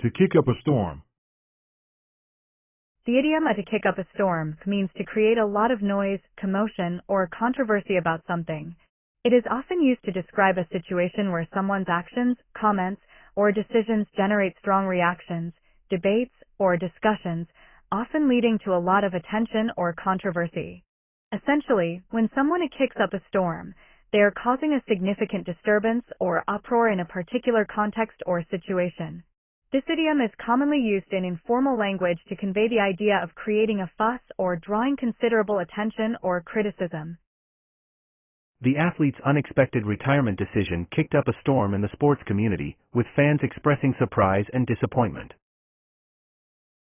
To kick up a storm. The idiom to kick up a storm means to create a lot of noise, commotion, or controversy about something. It is often used to describe a situation where someone's actions, comments, or decisions generate strong reactions, debates, or discussions, often leading to a lot of attention or controversy. Essentially, when someone kicks up a storm, they are causing a significant disturbance or uproar in a particular context or situation. This idiom is commonly used in informal language to convey the idea of creating a fuss or drawing considerable attention or criticism. The athlete's unexpected retirement decision kicked up a storm in the sports community, with fans expressing surprise and disappointment.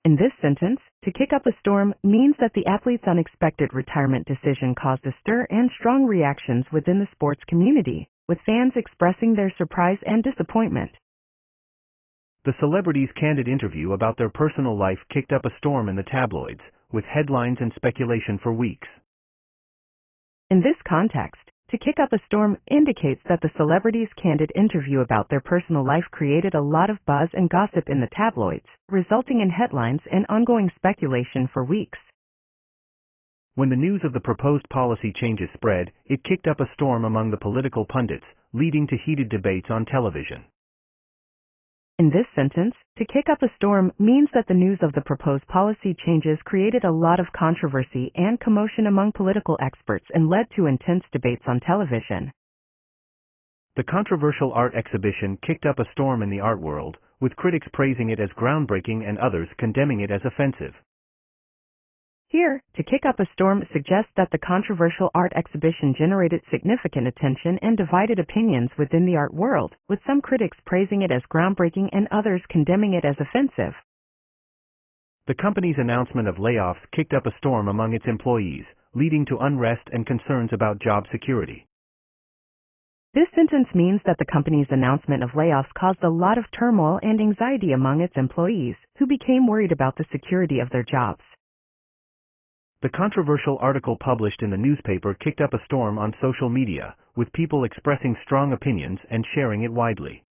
In this sentence, to kick up a storm means that the athlete's unexpected retirement decision caused a stir and strong reactions within the sports community, with fans expressing their surprise and disappointment. The celebrity's candid interview about their personal life kicked up a storm in the tabloids, with headlines and speculation for weeks. In this context, to kick up a storm indicates that the celebrity's candid interview about their personal life created a lot of buzz and gossip in the tabloids, resulting in headlines and ongoing speculation for weeks. When the news of the proposed policy changes spread, it kicked up a storm among the political pundits, leading to heated debates on television. In this sentence, to kick up a storm means that the news of the proposed policy changes created a lot of controversy and commotion among political experts and led to intense debates on television. The controversial art exhibition kicked up a storm in the art world, with critics praising it as groundbreaking and others condemning it as offensive. Here, to kick up a storm suggests that the controversial art exhibition generated significant attention and divided opinions within the art world, with some critics praising it as groundbreaking and others condemning it as offensive. The company's announcement of layoffs kicked up a storm among its employees, leading to unrest and concerns about job security. This sentence means that the company's announcement of layoffs caused a lot of turmoil and anxiety among its employees, who became worried about the security of their jobs. The controversial article published in the newspaper kicked up a storm on social media, with people expressing strong opinions and sharing it widely.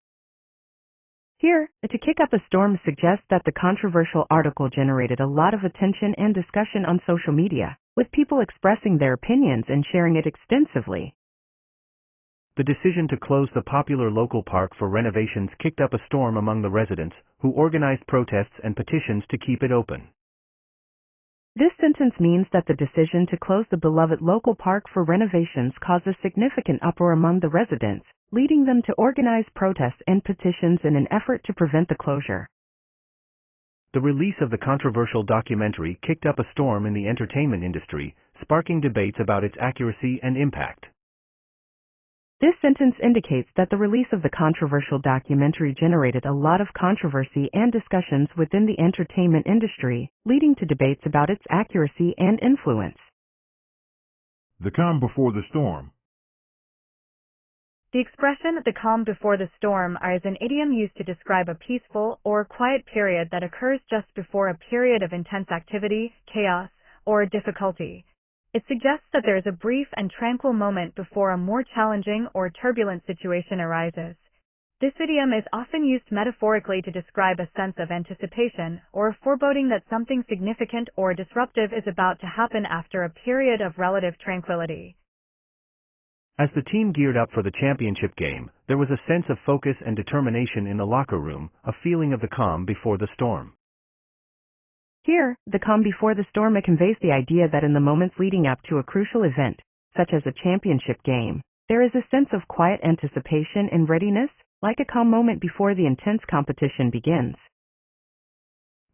Here, to kick up a storm suggests that the controversial article generated a lot of attention and discussion on social media, with people expressing their opinions and sharing it extensively. The decision to close the popular local park for renovations kicked up a storm among the residents, who organized protests and petitions to keep it open. This sentence means that the decision to close the beloved local park for renovations caused a significant uproar among the residents, leading them to organize protests and petitions in an effort to prevent the closure. The release of the controversial documentary kicked up a storm in the entertainment industry, sparking debates about its accuracy and impact. This sentence indicates that the release of the controversial documentary generated a lot of controversy and discussions within the entertainment industry, leading to debates about its accuracy and influence. The calm before the storm. The expression "the calm before the storm" is an idiom used to describe a peaceful or quiet period that occurs just before a period of intense activity, chaos, or difficulty. It suggests that there is a brief and tranquil moment before a more challenging or turbulent situation arises. This idiom is often used metaphorically to describe a sense of anticipation or a foreboding that something significant or disruptive is about to happen after a period of relative tranquility. As the team geared up for the championship game, there was a sense of focus and determination in the locker room, a feeling of the calm before the storm. Here, the calm before the storm conveys the idea that in the moments leading up to a crucial event, such as a championship game, there is a sense of quiet anticipation and readiness, like a calm moment before the intense competition begins.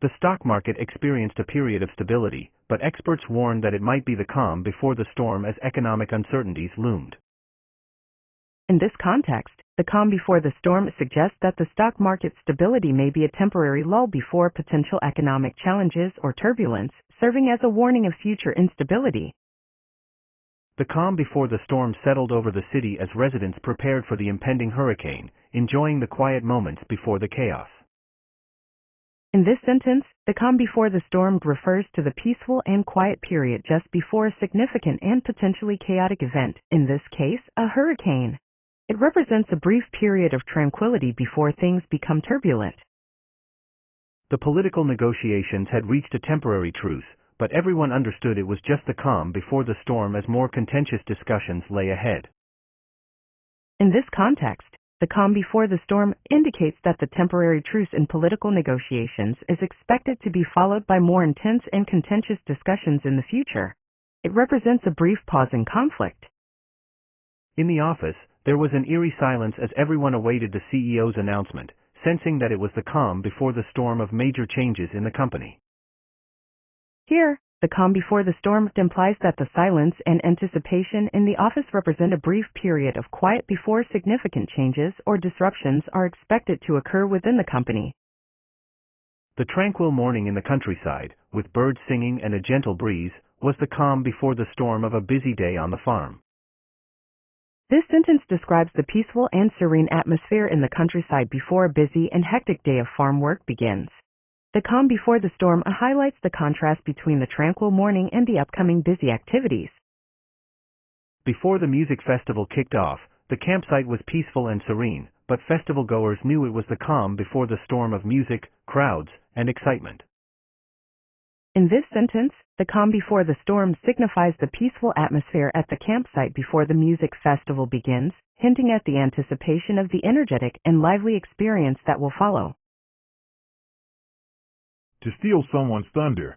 The stock market experienced a period of stability, but experts warned that it might be the calm before the storm as economic uncertainties loomed. In this context, the calm before the storm suggests that the stock market's stability may be a temporary lull before potential economic challenges or turbulence, serving as a warning of future instability. The calm before the storm settled over the city as residents prepared for the impending hurricane, enjoying the quiet moments before the chaos. In this sentence, the calm before the storm refers to the peaceful and quiet period just before a significant and potentially chaotic event, in this case, a hurricane. It represents a brief period of tranquility before things become turbulent. The political negotiations had reached a temporary truce, but everyone understood it was just the calm before the storm as more contentious discussions lay ahead. In this context, the calm before the storm indicates that the temporary truce in political negotiations is expected to be followed by more intense and contentious discussions in the future. It represents a brief pause in conflict. In the office, there was an eerie silence as everyone awaited the CEO's announcement, sensing that it was the calm before the storm of major changes in the company. Here, the calm before the storm implies that the silence and anticipation in the office represent a brief period of quiet before significant changes or disruptions are expected to occur within the company. The tranquil morning in the countryside, with birds singing and a gentle breeze, was the calm before the storm of a busy day on the farm. This sentence describes the peaceful and serene atmosphere in the countryside before a busy and hectic day of farm work begins. The calm before the storm highlights the contrast between the tranquil morning and the upcoming busy activities. Before the music festival kicked off, the campsite was peaceful and serene, but festival goers knew it was the calm before the storm of music, crowds, and excitement. In this sentence, the calm before the storm signifies the peaceful atmosphere at the campsite before the music festival begins, hinting at the anticipation of the energetic and lively experience that will follow. To steal someone's thunder.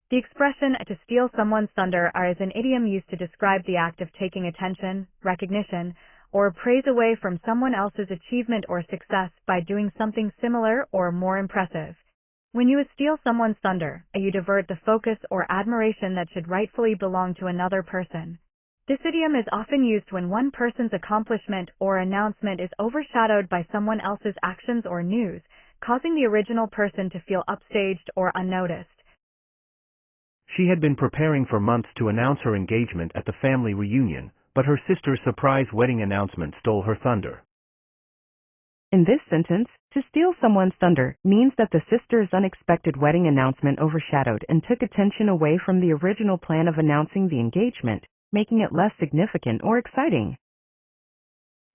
The expression to steal someone's thunder is an idiom used to describe the act of taking attention, recognition, or praise away from someone else's achievement or success by doing something similar or more impressive. When you steal someone's thunder, you divert the focus or admiration that should rightfully belong to another person. This idiom is often used when one person's accomplishment or announcement is overshadowed by someone else's actions or news, causing the original person to feel upstaged or unnoticed. She had been preparing for months to announce her engagement at the family reunion, but her sister's surprise wedding announcement stole her thunder. In this sentence, to steal someone's thunder means that the sister's unexpected wedding announcement overshadowed and took attention away from the original plan of announcing the engagement, making it less significant or exciting.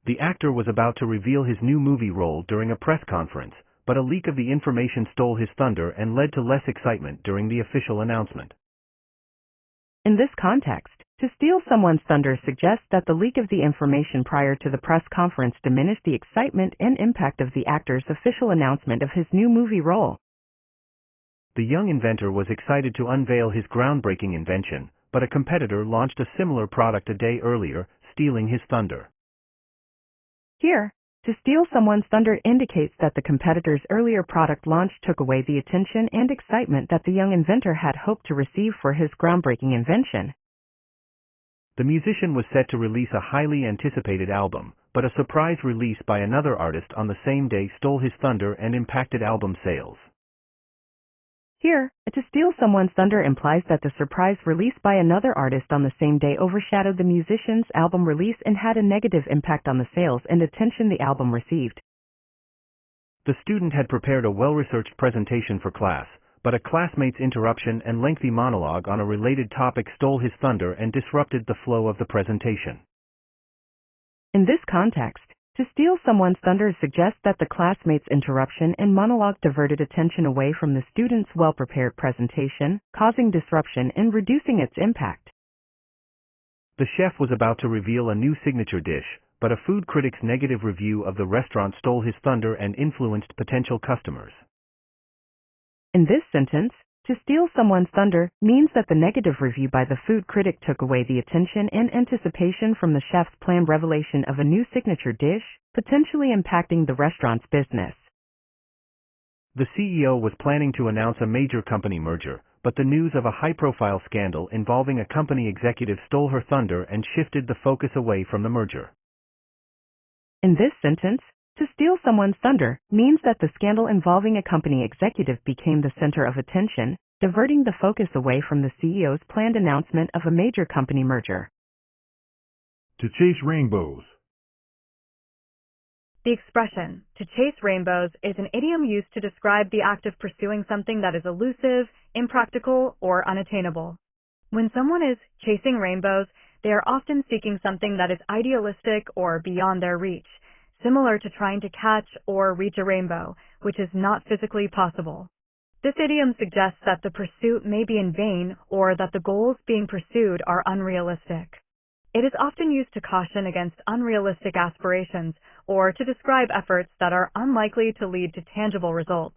The actor was about to reveal his new movie role during a press conference, but a leak of the information stole his thunder and led to less excitement during the official announcement. In this context, to steal someone's thunder suggests that the leak of the information prior to the press conference diminished the excitement and impact of the actor's official announcement of his new movie role. The young inventor was excited to unveil his groundbreaking invention, but a competitor launched a similar product a day earlier, stealing his thunder. Here, to steal someone's thunder indicates that the competitor's earlier product launch took away the attention and excitement that the young inventor had hoped to receive for his groundbreaking invention. The musician was set to release a highly anticipated album, but a surprise release by another artist on the same day stole his thunder and impacted album sales. Here, to steal someone's thunder implies that the surprise release by another artist on the same day overshadowed the musician's album release and had a negative impact on the sales and attention the album received. The student had prepared a well-researched presentation for class, but a classmate's interruption and lengthy monologue on a related topic stole his thunder and disrupted the flow of the presentation. In this context, to steal someone's thunder suggests that the classmate's interruption and monologue diverted attention away from the student's well-prepared presentation, causing disruption and reducing its impact. The chef was about to reveal a new signature dish, but a food critic's negative review of the restaurant stole his thunder and influenced potential customers. In this sentence, to steal someone's thunder means that the negative review by the food critic took away the attention and anticipation from the chef's planned revelation of a new signature dish, potentially impacting the restaurant's business. The CEO was planning to announce a major company merger, but the news of a high-profile scandal involving a company executive stole her thunder and shifted the focus away from the merger. In this sentence, to steal someone's thunder means that the scandal involving a company executive became the center of attention, diverting the focus away from the CEO's planned announcement of a major company merger. To chase rainbows. The expression, to chase rainbows, is an idiom used to describe the act of pursuing something that is elusive, impractical, or unattainable. When someone is chasing rainbows, they are often seeking something that is idealistic or beyond their reach. similar to trying to catch or reach a rainbow, which is not physically possible. This idiom suggests that the pursuit may be in vain or that the goals being pursued are unrealistic. It is often used to caution against unrealistic aspirations or to describe efforts that are unlikely to lead to tangible results.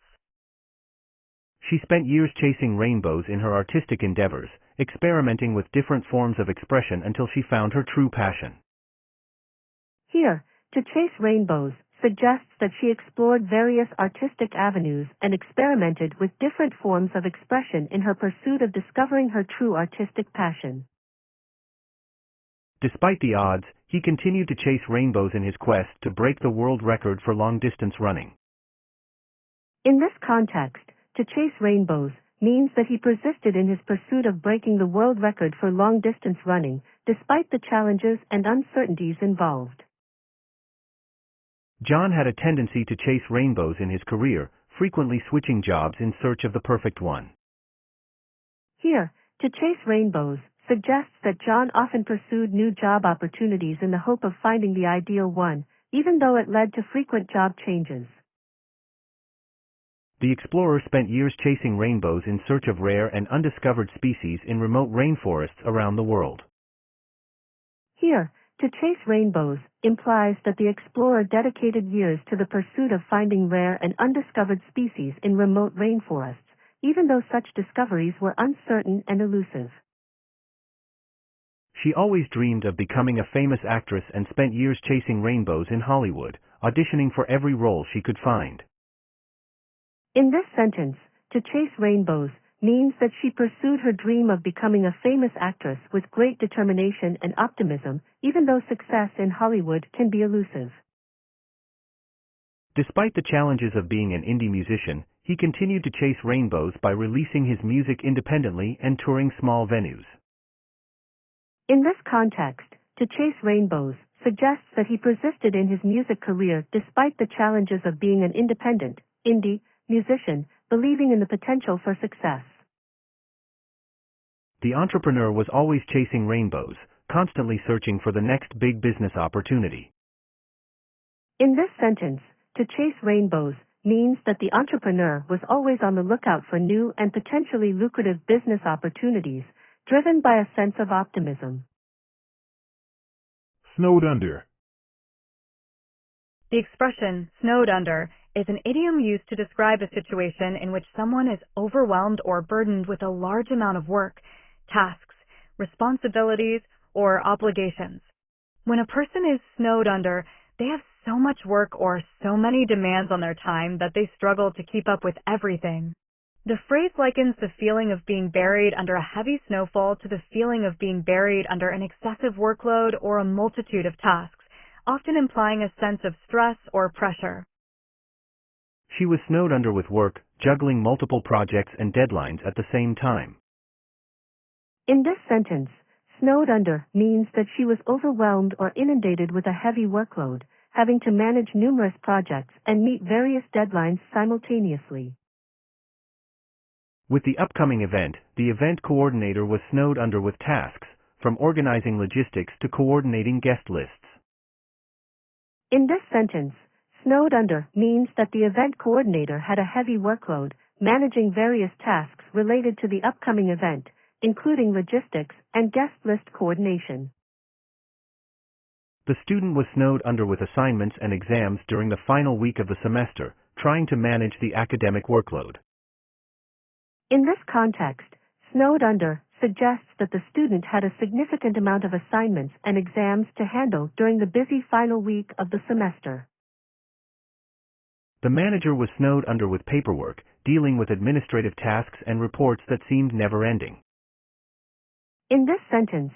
She spent years chasing rainbows in her artistic endeavors, experimenting with different forms of expression until she found her true passion. Here, to chase rainbows suggests that she explored various artistic avenues and experimented with different forms of expression in her pursuit of discovering her true artistic passion. Despite the odds, he continued to chase rainbows in his quest to break the world record for long-distance running. In this context, to chase rainbows means that he persisted in his pursuit of breaking the world record for long-distance running, despite the challenges and uncertainties involved. John had a tendency to chase rainbows in his career, frequently switching jobs in search of the perfect one. Here, to chase rainbows suggests that John often pursued new job opportunities in the hope of finding the ideal one, even though it led to frequent job changes. The explorer spent years chasing rainbows in search of rare and undiscovered species in remote rainforests around the world. Here, to chase rainbows implies that the explorer dedicated years to the pursuit of finding rare and undiscovered species in remote rainforests, even though such discoveries were uncertain and elusive. She always dreamed of becoming a famous actress and spent years chasing rainbows in Hollywood, auditioning for every role she could find. In this sentence, to chase rainbows means that she pursued her dream of becoming a famous actress with great determination and optimism, even though success in Hollywood can be elusive. Despite the challenges of being an indie musician, he continued to chase rainbows by releasing his music independently and touring small venues. In this context, to chase rainbows suggests that he persisted in his music career despite the challenges of being an independent, indie musician, believing in the potential for success. The entrepreneur was always chasing rainbows, constantly searching for the next big business opportunity. In this sentence, to chase rainbows means that the entrepreneur was always on the lookout for new and potentially lucrative business opportunities, driven by a sense of optimism. Snowed under. The expression snowed under is an idiom used to describe a situation in which someone is overwhelmed or burdened with a large amount of work, tasks, responsibilities, or obligations. When a person is snowed under, they have so much work or so many demands on their time that they struggle to keep up with everything. The phrase likens the feeling of being buried under a heavy snowfall to the feeling of being buried under an excessive workload or a multitude of tasks, often implying a sense of stress or pressure. She was snowed under with work, juggling multiple projects and deadlines at the same time. In this sentence, snowed under means that she was overwhelmed or inundated with a heavy workload, having to manage numerous projects and meet various deadlines simultaneously. With the upcoming event, the event coordinator was snowed under with tasks, from organizing logistics to coordinating guest lists. In this sentence, snowed under means that the event coordinator had a heavy workload, managing various tasks related to the upcoming event, including logistics and guest list coordination. The student was snowed under with assignments and exams during the final week of the semester, trying to manage the academic workload. In this context, snowed under suggests that the student had a significant amount of assignments and exams to handle during the busy final week of the semester. The manager was snowed under with paperwork, dealing with administrative tasks and reports that seemed never-ending. In this sentence,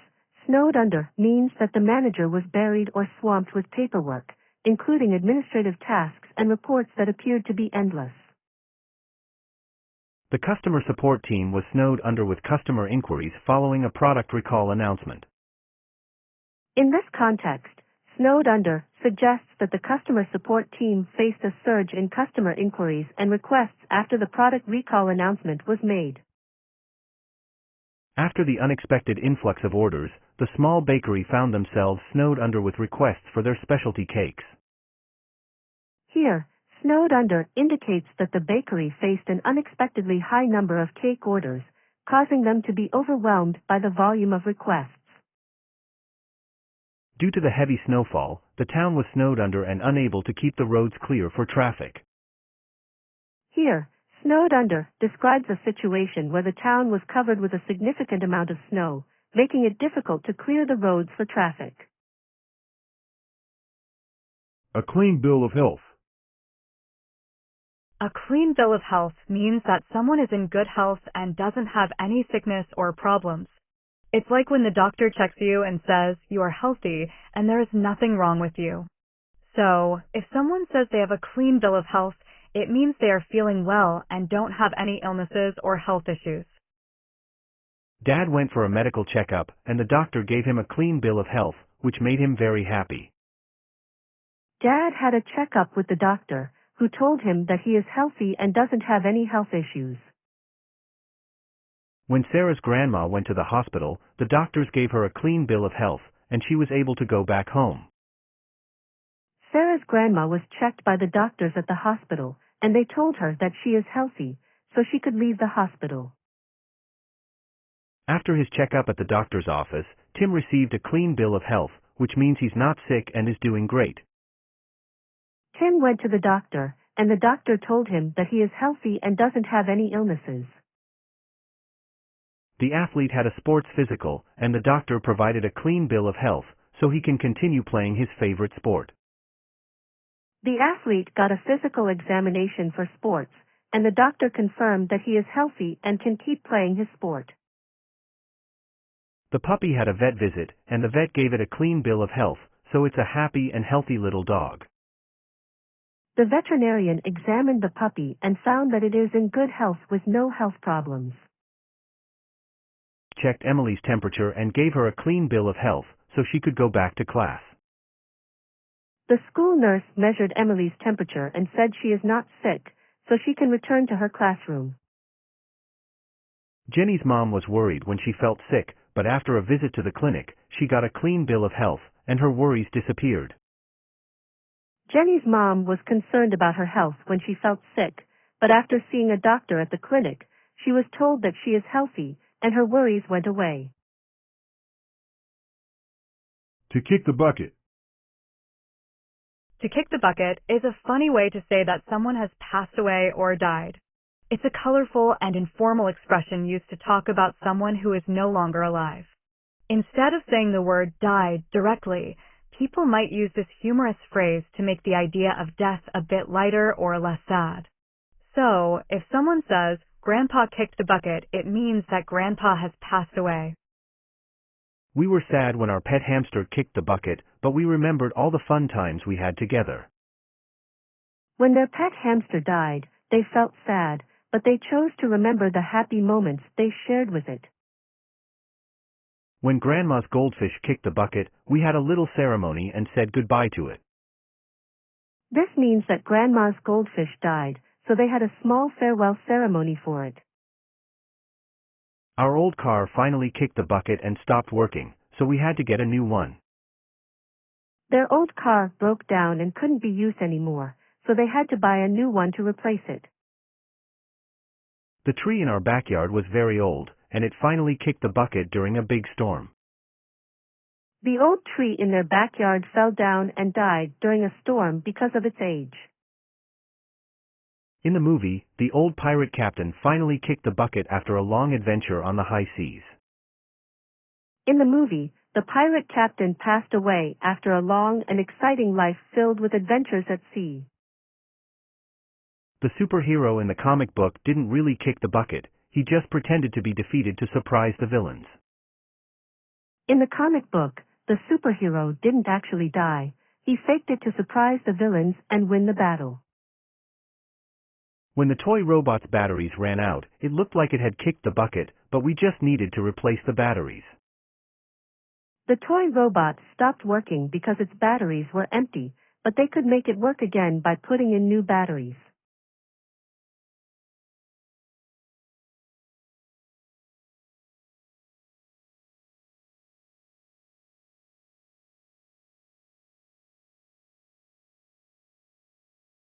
snowed under means that the manager was buried or swamped with paperwork, including administrative tasks and reports that appeared to be endless. The customer support team was snowed under with customer inquiries following a product recall announcement. In this context, snowed under suggests that the customer support team faced a surge in customer inquiries and requests after the product recall announcement was made. After the unexpected influx of orders, the small bakery found themselves snowed under with requests for their specialty cakes. Here, snowed under indicates that the bakery faced an unexpectedly high number of cake orders, causing them to be overwhelmed by the volume of requests. Due to the heavy snowfall, the town was snowed under and unable to keep the roads clear for traffic. Here, snowed under describes a situation where the town was covered with a significant amount of snow, making it difficult to clear the roads for traffic. A clean bill of health. A clean bill of health means that someone is in good health and doesn't have any sickness or problems. It's like when the doctor checks you and says you are healthy and there is nothing wrong with you. So, if someone says they have a clean bill of health, it means they are feeling well and don't have any illnesses or health issues. Dad went for a medical checkup, and the doctor gave him a clean bill of health, which made him very happy. Dad had a checkup with the doctor, who told him that he is healthy and doesn't have any health issues. When Sarah's grandma went to the hospital, the doctors gave her a clean bill of health, and she was able to go back home. Sarah's grandma was checked by the doctors at the hospital, and they told her that she is healthy, so she could leave the hospital. After his checkup at the doctor's office, Tim received a clean bill of health, which means he's not sick and is doing great. Tim went to the doctor, and the doctor told him that he is healthy and doesn't have any illnesses. The athlete had a sports physical, and the doctor provided a clean bill of health, so he can continue playing his favorite sport. The athlete got a physical examination for sports, and the doctor confirmed that he is healthy and can keep playing his sport. The puppy had a vet visit, and the vet gave it a clean bill of health, so it's a happy and healthy little dog. The veterinarian examined the puppy and found that it is in good health with no health problems. Checked Emily's temperature and gave her a clean bill of health, so she could go back to class. The school nurse measured Emily's temperature and said she is not sick, so she can return to her classroom. Jenny's mom was worried when she felt sick, but after a visit to the clinic, she got a clean bill of health, and her worries disappeared. Jenny's mom was concerned about her health when she felt sick, but after seeing a doctor at the clinic, she was told that she is healthy, and her worries went away. To kick the bucket. To kick the bucket is a funny way to say that someone has passed away or died. It's a colorful and informal expression used to talk about someone who is no longer alive. Instead of saying the word died directly, people might use this humorous phrase to make the idea of death a bit lighter or less sad. So, if someone says, "Grandpa kicked the bucket," it means that Grandpa has passed away. We were sad when our pet hamster kicked the bucket, but we remembered all the fun times we had together. When their pet hamster died, they felt sad, but they chose to remember the happy moments they shared with it. When Grandma's goldfish kicked the bucket, we had a little ceremony and said goodbye to it. This means that Grandma's goldfish died, so they had a small farewell ceremony for it. Our old car finally kicked the bucket and stopped working, so we had to get a new one. Their old car broke down and couldn't be used anymore, so they had to buy a new one to replace it. The tree in our backyard was very old, and it finally kicked the bucket during a big storm. The old tree in their backyard fell down and died during a storm because of its age. In the movie, the old pirate captain finally kicked the bucket after a long adventure on the high seas. In the movie, the pirate captain passed away after a long and exciting life filled with adventures at sea. The superhero in the comic book didn't really kick the bucket, he just pretended to be defeated to surprise the villains. In the comic book, the superhero didn't actually die, he faked it to surprise the villains and win the battle. When the toy robot's batteries ran out, it looked like it had kicked the bucket, but we just needed to replace the batteries. The toy robot stopped working because its batteries were empty, but they could make it work again by putting in new batteries.